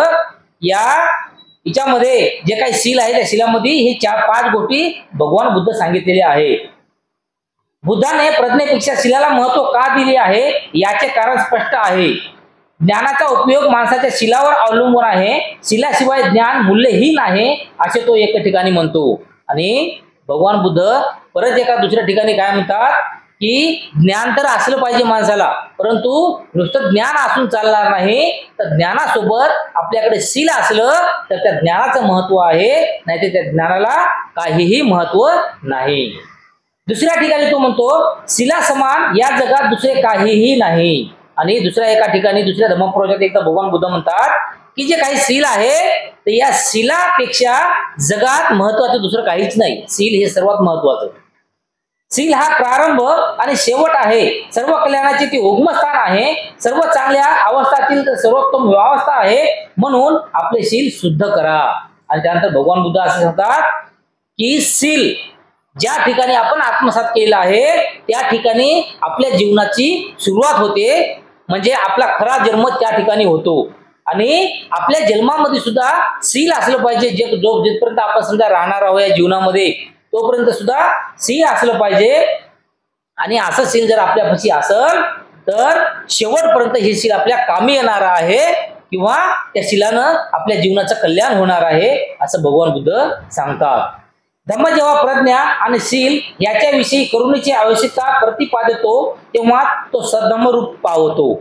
हिच्यामध्ये जे काही सील आहे त्या सीलामध्ये हे 4-5 गोष्टी भगवान बुद्ध सांगितलेले आहे. बुद्धाने प्रज्ञेपेक्षा शिलाला महत्व का दिले आहे याचे कारण स्पष्ट आहे. ज्ञानाचा उपयोग माणसाच्या शिलावर अवलंबून आहे. शिलाशिवाय ज्ञान मूल्यहीन आहे असे तो एका ठिकाणी म्हणतो. आणि भगवान बुद्ध परत एका दुसऱ्या ठिकाणी काय म्हणतात की ज्ञान तर असलं पाहिजे माणसाला, परंतु नुसतं ज्ञान असून चालणार नाही, तर ज्ञानासोबत आपल्याकडे शील असलं तर त्या ज्ञानाचं महत्व आहे, नाही तर त्या ज्ञानाला काहीही महत्व नाही. दुसऱ्या ठिकाणी तो म्हणतो शिला समान या जगात दुसरे काहीही नाही. आणि दुसऱ्या एका ठिकाणी दुसऱ्या धम्मप्रवचनात एकदा भगवान बुद्ध म्हणतात की जे काही शील आहे तर या शिलापेक्षा जगात महत्वाचं दुसरं काहीच नाही. शील हे सर्वात महत्वाचं. शील हा प्रारंभ आणि शेवट आहे. सर्व कल्याणाचे ते उगमस्थान आहे. सर्व चांगल्या अवस्थातील सर्वोत्तम व्यवस्था आहे. म्हणून आपले शील शुद्ध करा. आणि त्यानंतर भगवान बुद्ध असं सांगतात की शील ज्या ठिकाणी आपण आत्मसात केलेला आहे त्या ठिकाणी आपल्या जीवनाची सुरुवात होते. म्हणजे आपला खरा जन्म त्या ठिकाणी होतो. आणि आपल्या जन्मामध्ये सुद्धा शील असलं पाहिजे. जिथपर्यंत आपण समजा राहणार आहोत या जीवनामध्ये तोपर्यंत सुद्धा शील असलं पाहिजे. आणि असं शील जर आपल्यापाशी असेल तर शेवटपर्यंत हे शील आपल्या कामी येणार आहे किंवा त्या शीलानं आपल्या जीवनाचं कल्याण होणार आहे असं भगवान बुद्ध सांगतात. धम्म जेव्हा प्रज्ञा आणि शील याच्याविषयी करुणेची आवश्यकता प्रतिपादतो तेव्हा तो सद्धम्म रूप पावतो.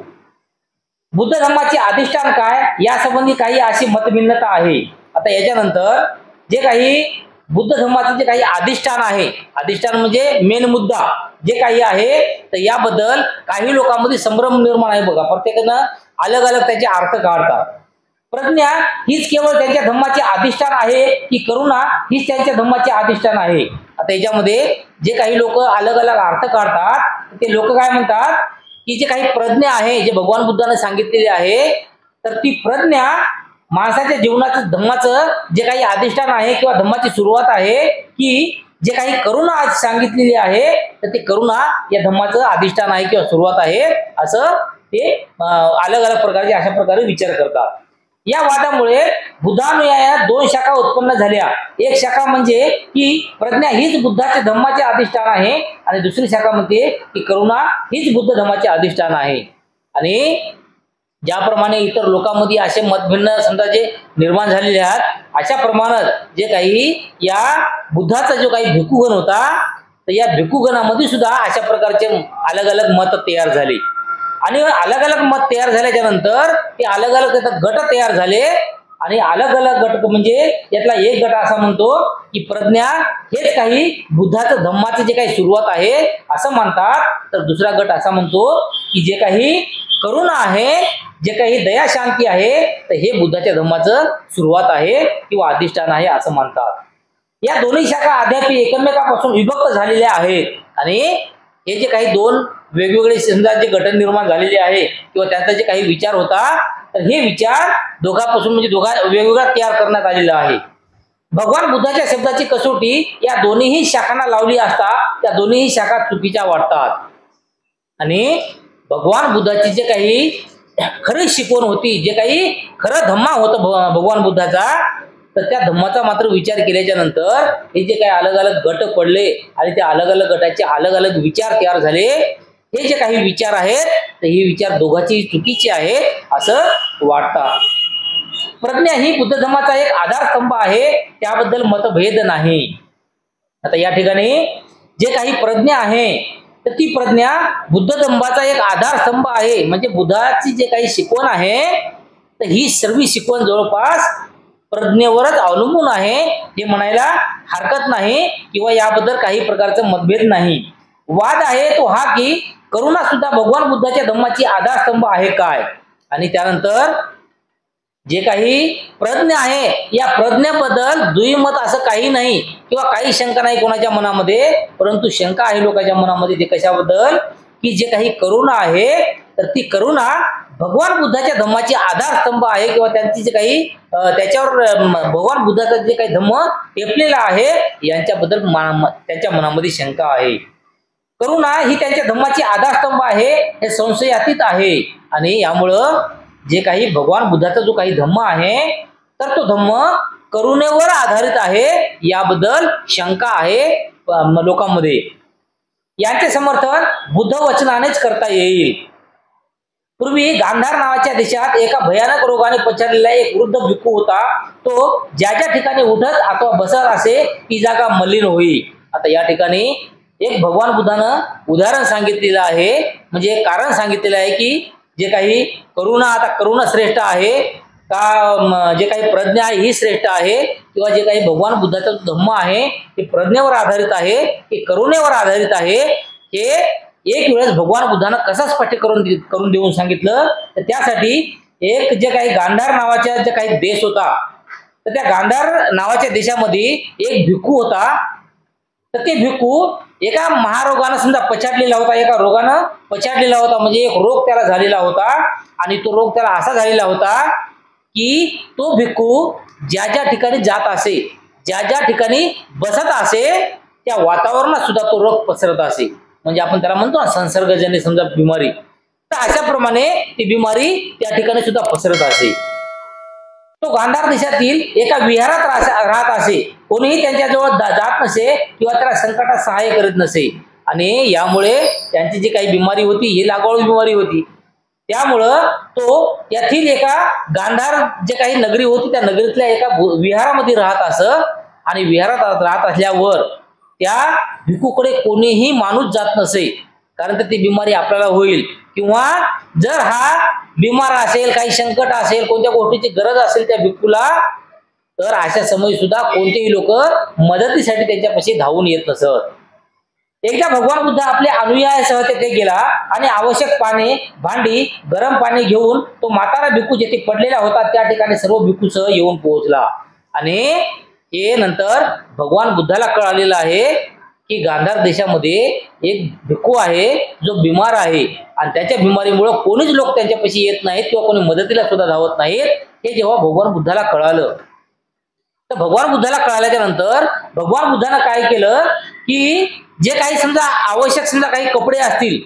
बुद्ध धम्माचे अधिष्ठान काय यासंबंधी काही अशी मतभिन्नता आहे. आता याच्यानंतर जे काही बुद्ध धम्माचे जे काही अधिष्ठान आहे, अधिष्ठान म्हणजे मेन मुद्दा जे काही आहे, तर याबद्दल काही लोकांमध्ये संभ्रम निर्माण आहे. बघा, प्रत्येकानं अलग अलग त्याचे अर्थ काढतात. प्रज्ञा हीच केवळ त्यांच्या धम्माचे अधिष्ठान आहे की करुणा हीच त्यांच्या धम्माचे अधिष्ठान आहे. आता याच्यामध्ये जे काही लोक अलग अलग अर्थ काढतात ते लोक काय म्हणतात की जे काही प्रज्ञा आहे जे भगवान बुद्धाने सांगितलेले आहे तर ती प्रज्ञा माणसाच्या जीवनाचं धम्माचं जे काही अधिष्ठान आहे किंवा धम्माची सुरुवात आहे की जे काही करुणा सांगितलेली आहे तर ते करुणा या धम्माचं अधिष्ठान आहे किंवा सुरुवात आहे असं ते अलग अलग प्रकारचे अशा प्रकारे विचार करतात. या वादामुळे बुद्धानुयायात 2 शाखा उत्पन्न झाल्या. एक शाखा म्हणजे की प्रज्ञा हीच बुद्धाचे धम्माचे अधिष्ठान आहे आणि दुसरी शाखा म्हणते की करुणा हीच बुद्ध धम्माचे अधिष्ठान आहे. आणि ज्याप्रमाणे इतर लोकांमध्ये असे मतभिन्न समजा जे निर्माण झालेले आहेत अशा प्रमाणात जे काही या बुद्धाचा जो काही भिक्खुगण होता तर या भिक्खुगणामध्ये सुद्धा अशा प्रकारचे अलग अलग मत तयार झाले. आणि अलग अलग मत तयार झाल्याच्या नंतर ते अलग अलग गट तयार झाले. आणि अलग अलग गट म्हणजे यातला एक गट असा म्हणतो की प्रज्ञा हेच काही बुद्धाचं धम्माचं जे काही सुरुवात आहे असं म्हणतात. तर दुसरा गट असा म्हणतो की जे काही करुणा आहे जे काही दया शांती आहे तर हे बुद्धाच्या धम्माचं सुरुवात आहे किंवा अधिष्ठान आहे असं म्हणतात. या दोन्ही शाखा अद्याप एकमेकांपासून विभक्त झालेल्या आहेत. आणि हे जे काही 2 वेगवेगळे समजा जे गट निर्माण झालेले आहे किंवा त्यांचा जे काही विचार होता तर हे विचार दोघांपासून म्हणजे वेगवेगळा तयार करण्यात आलेला आहे. भगवान बुद्धाच्या शब्दाची कसोटी या दोन्हीही शाखांना लावली असता त्या दोन्हीही शाखा चुकीच्या वाटतात. आणि भगवान बुद्धाची जे काही खरी शिकवण होती जे काही खरं धम्मा होतं भगवान बुद्धाचा तर त्या धम्माचा मात्र विचार केल्याच्या नंतर हे जे काही अलग अलग गट पडले आणि त्या अलग अलग गटाचे अलग अलग विचार तयार झाले. हे जे काही विचार आहेत तर हे विचार दोघांची चुकीचे आहेत असं वाटतं. प्रज्ञा ही बुद्ध धम्माचा एक आधारस्तंभ आहे त्याबद्दल मतभेद नाही. आता या ठिकाणी जे काही प्रज्ञा आहे तर ती प्रज्ञा बुद्ध धम्माचा एक आधारस्तंभ आहे. म्हणजे बुद्धाची जे काही शिकवण आहे तर ही सर्व शिकवण जवळपास प्रज्ञेवरच अवलंबून आहे हे म्हणायला हरकत नाही किंवा याबद्दल काही प्रकारचा मतभेद नाही. वाद आहे तो हा की करुणा सुद्धा भगवान बुद्धाच्या धम्माची आधारस्तंभ आहे काय. आणि त्यानंतर जे काही प्रज्ञा आहे या प्रज्ञेबद्दल द्विमत असं काही नाही किंवा काही शंका नाही कोणाच्या मनामध्ये, परंतु शंका आहे लोकांच्या मनामध्ये ते कशाबद्दल की जे काही करुणा आहे तर ती करुणा भगवान बुद्धाच्या धम्माची आधारस्तंभ आहे किंवा त्यांची जे काही त्याच्यावर भगवान बुद्धाचा जे काही धम्म टेपलेला आहे यांच्याबद्दल त्यांच्या मनामध्ये शंका आहे. करुणा ही त्यांच्या धम्माची आधारस्तंभ आहे, हे संशयातीत आहे. आणि यामुळं जे काही भगवान बुद्धाचा जो काही धम्म आहे तर तो धम्म करुणेवर आधारित आहे याबद्दल शंका आहे लोकांमध्ये. यांचे समर्थन बुद्ध वचनानेच करता येईल. पूर्वी गांधार नावाच्या देशात एका भयानक रोगाने पछाडलेला एक वृद्ध भिक्खू होता. तो ज्या ज्या ठिकाणी उठत अथवा बसत असे ती जागा मलिन होई. आता या ठिकाणी एक भगवान बुद्धानं उदाहरण सांगितलेलं आहे, म्हणजे कारण सांगितलेलं आहे की जे काही करुणा, आता करुणा श्रेष्ठ आहे का जे काही प्रज्ञा आहे ही श्रेष्ठ आहे, किंवा जे काही भगवान बुद्धाचा धम्म आहे ते प्रज्ञेवर आधारित आहे की करुणेवर आधारित आहे, हे एक वेळेस भगवान बुद्धानं कसं स्पष्ट करून देऊन सांगितलं. तर त्यासाठी एक जे काही गांधार नावाचा जे काही देश होता, तर त्या गांधार नावाच्या देशामध्ये एक भिक्खू होता. तर ते भिक्खू एका महारोगानं समजा पछाडलेला होता, एका रोगानं पछाडलेला होता, म्हणजे एक रोग त्याला झालेला होता. आणि तो रोग त्याला असा झालेला होता की तो भिक्खू ज्या ज्या ठिकाणी जात असे, ज्या ज्या ठिकाणी बसत असे त्या वातावरणात सुद्धा तो रोग पसरत असे. म्हणजे आपण त्याला म्हणतो ना संसर्गजन्य समजा बिमारी, तर अशाप्रमाणे ती बिमारी त्या ठिकाणी सुद्धा पसरत असे. तो गांधार देशातील एका विहारात राहत असे. कोणीही त्यांच्याजवळ जात नसे किंवा त्याला संकटात सहाय्य करीत नसे. आणि यामुळे त्यांची जी काही बिमारी होती ही लागवड बिमारी होती. त्यामुळं तो यातील एका गांधार जे काही नगरी होती त्या नगरीतल्या एका विहारामध्ये राहत असं. आणि विहारात राहत असल्यावर त्या भिक्खूकडे कोणीही माणूस जात नसे, कारण तर ती बिमारी आपल्याला होईल, किंवा जर हा बिमार असेल, काही संकट असेल, कोणत्या गोष्टीची गरज असेल त्या भिक्खूला, तर अशा समयी सुद्धा कोणतेही लोक मदतीसाठी त्यांच्यापाशी धावून येत नसत. एकदा भगवान बुद्ध आपल्या अनुयायासह तेथे गेला आणि आवश्यक पाणी, भांडी, गरम पाणी घेऊन तो म्हातारा भिक्खू जिथे पडलेला होता त्या ठिकाणी सर्व भिक्खूसह येऊन पोहोचला. आणि हे नंतर भगवान बुद्धाला कळालेलं आहे की गांधार देशामध्ये एक भिक्खू आहे जो बिमार आहे आणि त्याच्या बिमारीमुळे कोणीच लोक त्यांच्यापाशी येत नाहीत किंवा कोणी मदतीला सुद्धा धावत नाहीत. हे जेव्हा भगवान बुद्धाला कळालं, तर भगवान बुद्धाला कळाल्याच्या नंतर भगवान बुद्धानं काय केलं की जे काही समजा आवश्यक समजा काही कपडे असतील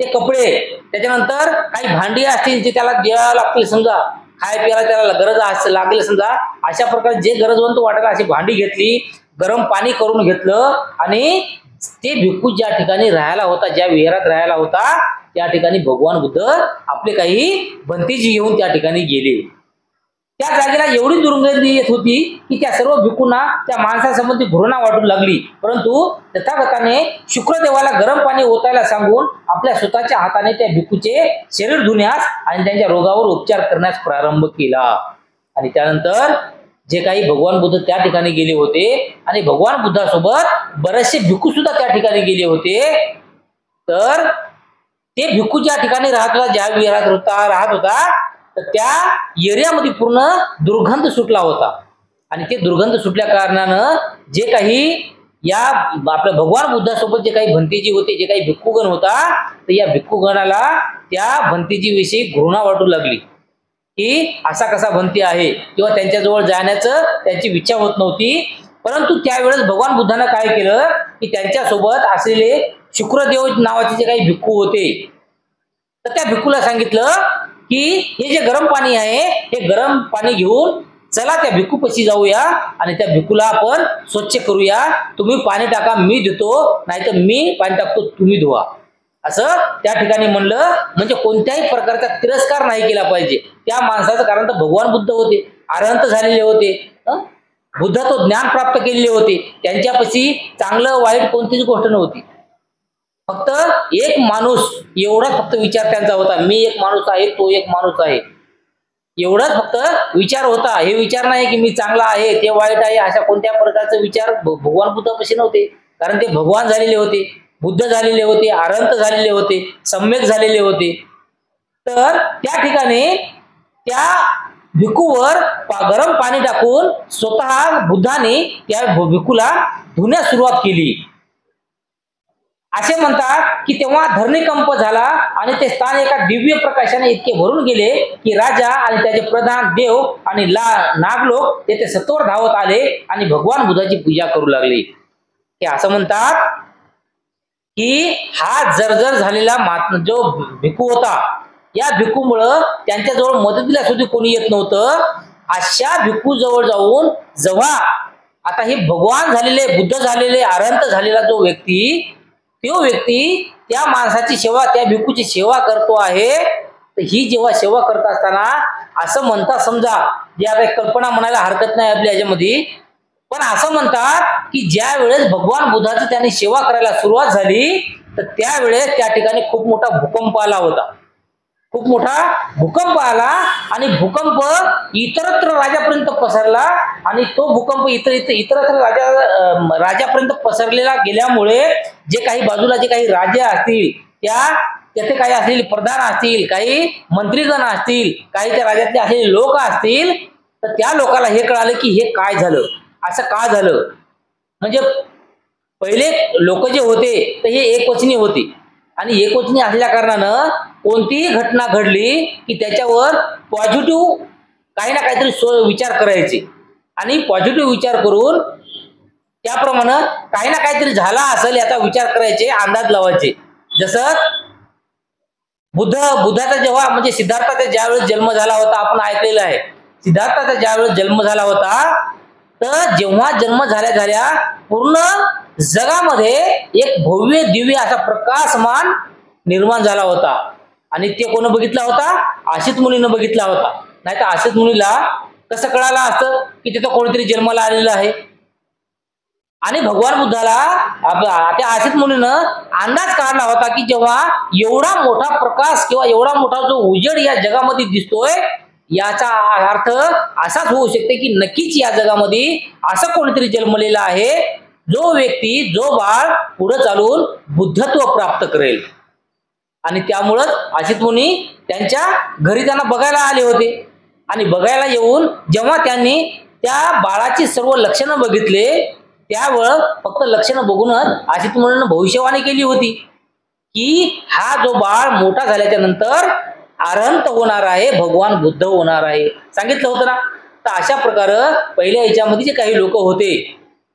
ते कपडे, त्याच्यानंतर काही भांडी असतील जे त्याला द्यावं लागतील, समजा खाय प्यायला त्याला गरज लागेल समजा, अशा प्रकारे जे गरजवंत वाटेल अशी भांडी घेतली, गरम पाणी करून घेतलं. आणि ते भिक्खू ज्या ठिकाणी राहायला होता, ज्या विहारात राहायला होता त्या ठिकाणी भगवान बुद्ध आपले काही भंतीजी घेऊन त्या ठिकाणी गेले. त्या जागेला एवढी दुर्गंधी येत होती की त्या सर्व भिक्खूंना त्या माणसासंबंधी घृणा वाटू लागली. परंतु तथागताने शुक्रदेवाला गरम पाणी ओतायला सांगून आपल्या स्वतःच्या हाताने त्या भिक्खूचे शरीर धुण्यास आणि त्यांच्या रोगावर उपचार करण्यास प्रारंभ केला. आणि त्यानंतर जे काही भगवान बुद्ध त्या ठिकाणी गेले होते आणि भगवान बुद्धासोबत बरेचसे भिक्खू सुद्धा त्या ठिकाणी गेले होते, तर ते भिक्खू ज्या ठिकाणी राहत होता, ज्या विहारात राहत होता, तर त्या एरियामध्ये पूर्ण दुर्गंध सुटला होता. आणि ते दुर्गंध सुटल्या कारणानं जे काही या आपल्या भगवान बुद्धासोबत जे काही भंतीजी होते, जे काही भिक्खूगण होता, तर या भिक्खूगणाला त्या भंतीजी विषयी घृणा वाटू लागली की असा कसा भंती आहे, किंवा त्यांच्याजवळ जाण्याचं त्यांची इच्छा होत नव्हती. परंतु त्यावेळेस भगवान बुद्धानं काय केलं की त्यांच्यासोबत असलेले शुक्रदेव नावाचे जे काही भिक्खू होते, तर त्या भिक्खूला सांगितलं की हे जे गरम पाणी आहे हे गरम पाणी घेऊन चला त्या भिक्खूपाशी जाऊया आणि त्या भिक्खूला आपण स्वच्छ करूया. तुम्ही पाणी टाका, मी देतो, नाहीतर मी पाणी टाकतो, तुम्ही धुवा, असं त्या ठिकाणी म्हणलं. म्हणजे कोणत्याही प्रकारचा तिरस्कार नाही केला पाहिजे त्या माणसाचं. कारण तर भगवान बुद्ध होते, अरहंत झालेले होते, बुद्ध तो ज्ञान प्राप्त केलेले होते, त्यांच्यापाशी चांगलं वाईट कोणतीच गोष्ट नव्हती. फक्त एक माणूस एवढा फक्त विचार त्यांचा होता, मी एक माणूस आहे, तो एक माणूस आहे, एवढाच फक्त विचार होता. हे विचार नाही की मी चांगला आहे, ते वाईट आहे, अशा कोणत्या प्रकारचे विचार भगवान बुद्धापाशी नव्हते. कारण ते भगवान झालेले होते, बुद्ध झालेले होते, अरहंत झालेले होते, सम्यक झालेले होते. तर त्या ठिकाणी त्या भिक्खूवर गरम पाणी टाकून स्वतः बुद्धाने त्या भिक्खूला धुण्यास सुरुवात केली. असे म्हणतात की तेव्हा धरणीकंप झाला आणि ते स्थान एका दिव्य प्रकाशाने इतके भरून गेले की राजा आणि त्याचे प्रधान, देव आणि नागलोक तेथे सत्वर धावत आले आणि भगवान बुद्धाची पूजा करू लागले. हे असं म्हणतात की हा जर्जर झालेला जो भिक्खू होता, या भिक्खूमुळं त्यांच्याजवळ मदतीला सुद्धा कोणी येत नव्हतं. अशा भिक्खू जवळ जाऊन जेव्हा आता हे भगवान झालेले, बुद्ध झालेले, अरहंत झालेला जो व्यक्ती, तो व्यक्ती त्या माणसाची सेवा, त्या भिक्खूची सेवा करतो आहे. तर ही जेव्हा सेवा करत असताना असं म्हणतात, समजा जे आता कल्पना म्हणायला हरकत नाही आपल्या ह्याच्यामध्ये, पण असं म्हणतात की ज्या वेळेस भगवान बुद्धाची त्यांनी सेवा करायला सुरुवात झाली, तर त्यावेळेस त्या ठिकाणी खूप मोठा भूकंप आला होता. खूप मोठा भूकंप आला आणि भूकंप इतरत्र राज्यापर्यंत पसरला आणि तो भूकंप इतरत्र राज्यापर्यंत पसरलेला गेल्यामुळे जे काही बाजूला जे काही राज्य असतील, त्याचे काही असलेले प्रधान असतील, काही मंत्रीगण असतील, काही त्या राज्यातले असलेले लोक असतील, तर त्या लोकांना हे कळालं की हे काय झालं, असं का झालं. म्हणजे पहिले लोक जे होते तर हे एकवचनी होते आणि एकवचनी असल्या कारणानं कोणतीही घटना घडली की त्याच्यावर पॉझिटिव्ह काही ना काहीतरी विचार करायचे आणि पॉझिटिव्ह विचार करून त्याप्रमाणे काही ना काहीतरी झाला असेल याचा विचार करायचे, अंदाज लावायचे. जसं बुद्धाचा जेव्हा म्हणजे सिद्धार्थाचा ज्यावेळेस जन्म झाला होता, आपण ऐकलेलं आहे, सिद्धार्थाचा ज्यावेळेस जन्म झाला होता, तर जेव्हा जन्म झाल्या पूर्ण जगामध्ये एक भव्य दिव्य असा प्रकाशमान निर्माण झाला होता. आणि ते कोण बघितला होता? आशित मुनीनं बघितला होता. नाही तर आशित मुनीला कसं कळालं असतं की तिथं कोणीतरी जन्माला आलेलं आहे. आणि भगवान बुद्धाला त्या आशित मुनीनं अंदाज काढला होता की जेव्हा एवढा मोठा प्रकाश किंवा एवढा मोठा जो उजेड या जगामध्ये दिसतोय, याचा अर्थ असाच होऊ शकते की नक्कीच या जगामध्ये असं कोणीतरी जन्मलेला आहे जो व्यक्ती, जो बाळ पुढे चालून बुद्धत्व प्राप्त करेल. आणि त्यामुळं आशित मुनी त्यांच्या घरी त्यांना बघायला आले होते आणि बघायला येऊन जेव्हा त्यांनी त्या बाळाची सर्व लक्षणं बघितले, त्यावेळेस फक्त लक्षणं बघूनच आशित मुनीनं भविष्यवाणी केली होती की हा जो बाळ मोठा झाल्याच्या नंतर अरहंत होणार आहे, भगवान बुद्ध होणार आहे, सांगितलं होतं ना. तर अशा प्रकारे पहिल्या याच्यामध्ये जे काही लोक होते,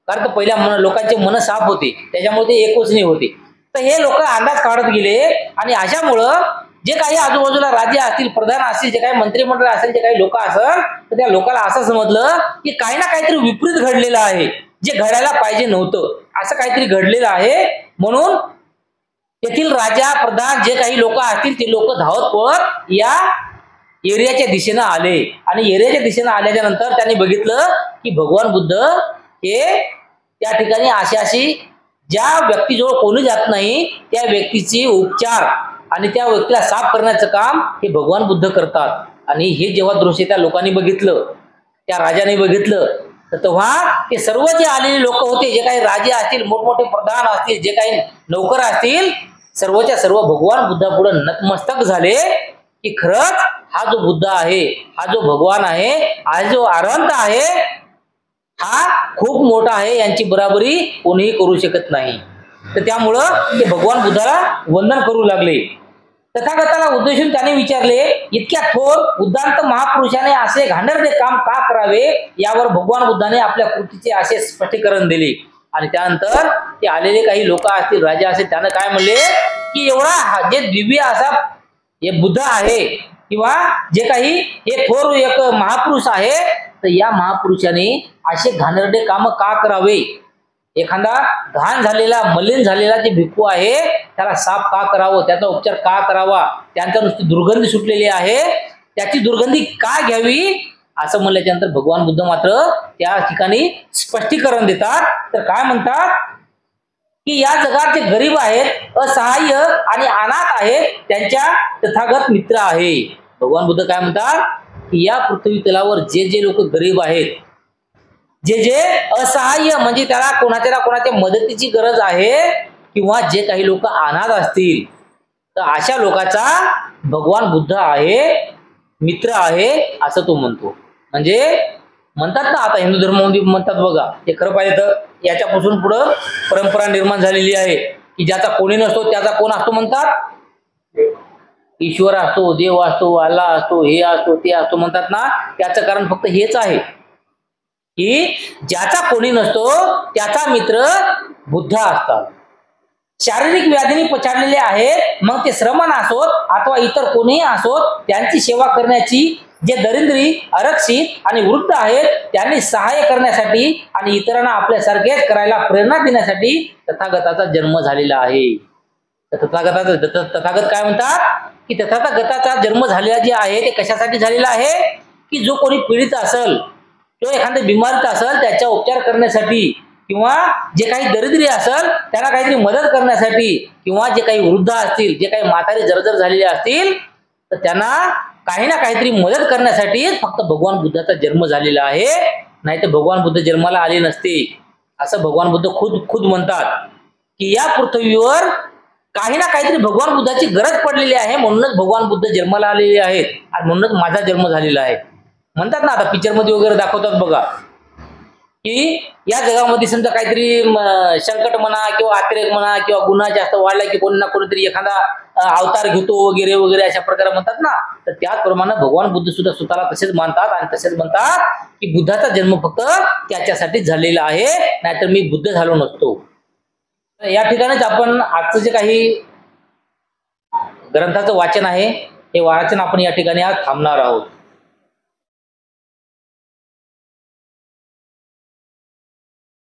कारण पहिल्या लोकांचे मन साफ होते, त्याच्यामुळे ते एकवचनी होते, तर हे लोक अंदाज काढत गेले आणि अशामुळं जे काही आजूबाजूला राज्य असतील, प्रधान असतील, जे काही मंत्रिमंडळ असेल, जे काही लोक असेल, तर त्या लोकांना असं समजलं की काही ना काहीतरी विपरीत घडलेलं आहे, जे घडायला पाहिजे नव्हतं, असं काहीतरी घडलेलं आहे. म्हणून तेथील राजा, प्रधान जे काही लोक असतील ते लोक धावत पळत या एरियाच्या दिशेनं आले आणि एरियाच्या दिशेनं आल्याच्या नंतर त्यांनी बघितलं की भगवान बुद्ध हे त्या ठिकाणी अशी ज्या व्यक्तीजवळ कोणी जात नाही त्या व्यक्तीची उपचार आणि त्या व्यक्तीला साफ करण्याचं काम हे भगवान बुद्ध करतात. आणि हे जेव्हा दृश्य त्या लोकांनी बघितलं, त्या राजाने बघितलं, तर तेव्हा ते सर्व जे आलेले लोक होते, जे काही राजे असतील, मोठमोठे प्रधान असतील, जे काही नौकर असतील, सर्वच्या सर्व भगवान बुद्धापुढे नतमस्तक झाले की खरंच हा जो बुद्ध आहे, हा जो भगवान आहे, हा जो अरहंत आहे, हा खूप मोठा आहे, यांची बराबरी कोणीही करू शकत नाही. तर त्यामुळं ते भगवान बुद्धाला वंदन करू लागले. तथागताला उद्देशून त्याने विचारले, इतक्या थोर उद्दांत महापुरुषाने असे घाणेरडे काम का करावे? यावर भगवान बुद्धाने आपल्या कृतीचे असे स्पष्टीकरण दिले. आणि त्यानंतर ते आलेले काही लोक असतील, राजा असतील, त्यानं काय म्हणले की एवढा जे दिव्य असा हे बुद्ध आहे किंवा जे काही हे थोर एक महापुरुष आहे, तर या महापुरुषाने असे घाणेरडे काम का करावे? एखादा घाण झालेला, मलिन झालेला जे भिक्खू आहे त्याला साफ का करावं, त्याचा उपचार का करावा, त्यांचा नुसती दुर्गंधी सुटलेली आहे, त्याची दुर्गंधी का घ्यावी, असं म्हणल्याच्या नंतर भगवान बुद्ध मात्र त्या ठिकाणी स्पष्टीकरण देतात. तर काय म्हणतात की या जगात जे गरीब आहेत, असहाय्य आणि अनाथ आहेत, त्यांच्या तथागत मित्र आहे. भगवान बुद्ध काय म्हणतात की या पृथ्वी तलावर जे जे लोक गरीब आहेत, जे जे असहाय्य म्हणजे त्याला कोणाच्या ना कोणाच्या मदतीची गरज आहे, किंवा जे काही लोक अनाथ असतील, तर अशा लोकांचा भगवान बुद्ध आहे, मित्र आहे, असं तो म्हणतो. म्हणजे म्हणतात ना, आता हिंदू धर्मामध्ये म्हणतात बघा, हे खरं पाहिजे तर याच्यापासून पुढं परंपरा निर्माण झालेली आहे की ज्याचा कोणी नसतो त्याचा कोण असतो म्हणतात, ईश्वर असतो, देव असतो, अल्लाह असतो, हे असतो, ते असतो म्हणतात ना. त्याचं कारण फक्त हेच आहे की ज्याचा कोणी नसतो त्याचा मित्र बुद्ध असतात. शारीरिक व्याधीने पछाडलेले आहेत, मग ते श्रमण असोत अथवा इतर कोणीही असोत, त्यांची सेवा करण्याची जे दरिद्री, आरक्षित आणि वृद्ध आहेत त्यांनी सहाय्य करण्यासाठी आणि इतरांना आपल्यासारखेच करायला प्रेरणा देण्यासाठी तथागताचा जन्म झालेला आहे. तथागत काय म्हणतात की तथागताचा जन्म झालेला जे आहे ते कशासाठी झालेला आहे की जो कोणी पीडित असेल, जो एखाद्या बिमारीत असेल त्याचा उपचार करण्यासाठी, किंवा जे काही दरिद्री असेल त्याला काहीतरी मदत करण्यासाठी, किंवा जे काही वृद्ध असतील, जे काही म्हातारे जर्जर झालेले असतील तर त्यांना काही ना काहीतरी मदत करण्यासाठी फक्त भगवान बुद्धाचा जन्म झालेला आहे. नाही तर भगवान बुद्ध जन्माला आले नसते असं भगवान बुद्ध खुद म्हणतात की या पृथ्वीवर काही ना काहीतरी भगवान बुद्धाची गरज पडलेली आहे, म्हणूनच भगवान बुद्ध जन्माला आलेले आहेत आणि म्हणूनच माझा जन्म झालेला आहे. म्हणतात ना, आता पिक्चर मध्ये वगैरे दाखवतात बघा की या जगामध्ये समजा काहीतरी संकट म्हणा किंवा अतिरेक म्हणा किंवा गुन्हा जास्त वाढला की कोणी ना कोणीतरी एखादा अवतार घेतो वगैरे वगैरे अशा प्रकारे म्हणतात ना, तर त्याचप्रमाणे भगवान बुद्ध सुद्धा स्वतःला तसेच मानतात आणि तसेच म्हणतात की बुद्धाचा जन्म फक्त त्याच्यासाठीच झालेला आहे, नाहीतर मी बुद्ध झालो नसतो. या ठिकाणीच आपण आजचं जे काही ग्रंथाचं वाचन आहे हे वाचन आपण या ठिकाणी आज थांबणार आहोत.